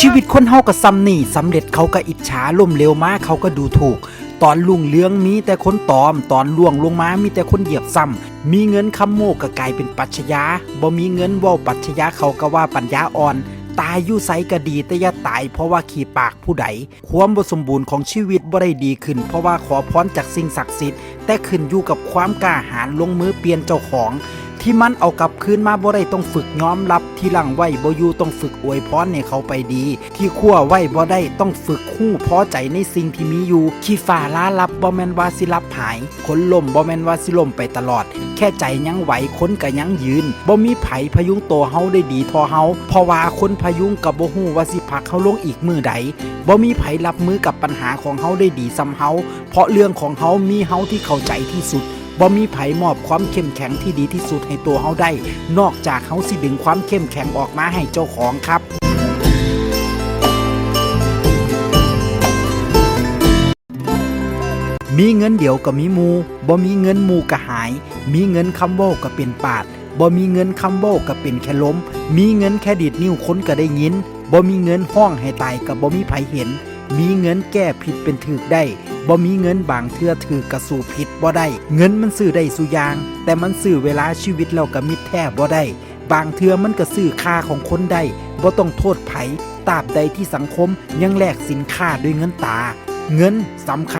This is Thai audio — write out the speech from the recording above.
ชีวิตคนเฮาก็ซ้ำนี่สำเร็จเขาก็อิจฉาล้มเหลวมาเขาก็ดูถูกตอนรุ่งเรืองมีแต่คนตอมตอนล่วงลงมามีแต่คนเหยียบซ้ำมีเงินคำโมกก็กลายเป็นปรัชญาบ่มีเงินเว้าปรัชญาเขาก็ว่าปัญญาอ่อนตายอยู่ไสก็ดีแต่อย่าตายเพราะว่าขี้ปากผู้ใดความบ่สมบูรณ์ของชีวิตบ่ได้ดีขึ้นเพราะว่าขอพรจากสิ่งศักดิ์สิทธิ์แต่ขึ้นอยู่กับความกล้าหาญลงมือเปลี่ยนเจ้าของที่มันเอากลับคืนมาบ่ได้ต้องฝึกยอมรับที่หลังไว้บ่อยู่ต้องฝึกอวยพรให้เขาไปดีที่คั่วไว้บ่ได้ต้องฝึกฮู้พอใจในสิ่งที่มีอยู่ขี้ฟ้าล้าลับบ่แม่นว่าสิลับหายคนล่มบ่แม่นว่าสิล่มไปตลอดแค่ใจยังไหวคนก็ยังยืนบ่มีไผพยุงตัวเฮาได้ดีเท่าเฮาเพราะว่าคนพยุงก็บ่ฮู้ว่าสิผลักเฮาลงอีกมื้อใดบ่มีไผรับมือกับปัญหาของเฮาได้ดีส่ำเฮาเพราะเรื่องของเฮามีเฮาที่เข้าใจที่สุดบ่มีไผมอบความเข้มแข็งที่ดีที่สุดให้ตัวเฮาได้นอกจากเฮาสิดึงความเข้มแข็งออกมาให้เจ้าของครับมีเงินเดี๋ยวก็มีหมู่บ่มีเงินหมู่ก็หายมีเงินคำเว้าก็เป็นปาดบ่มีเงินคำเว้าก็เป็นแค่ลมมีเงินแค่ดีดนิ้วคนก็ได้ยินบ่มีเงินห้องให้ตายก็บ่มีไผเห็นมีเงินแก้ผิดเป็นถูกได้บ่มีเงินบางเทื่อถูกกระสู่ผิดบ่ได้เงินมันซื้อได้สุอย่างแต่มันซื้อเวลาชีวิตเรากับมิตรแท้บ่ได้บางเทื่อมันก็ซื้อค่าของคนได้บ่ต้องโทษไผตราบใดที่สังคมยังแลกสินค้าด้วยเงินตาเงินสำคัญ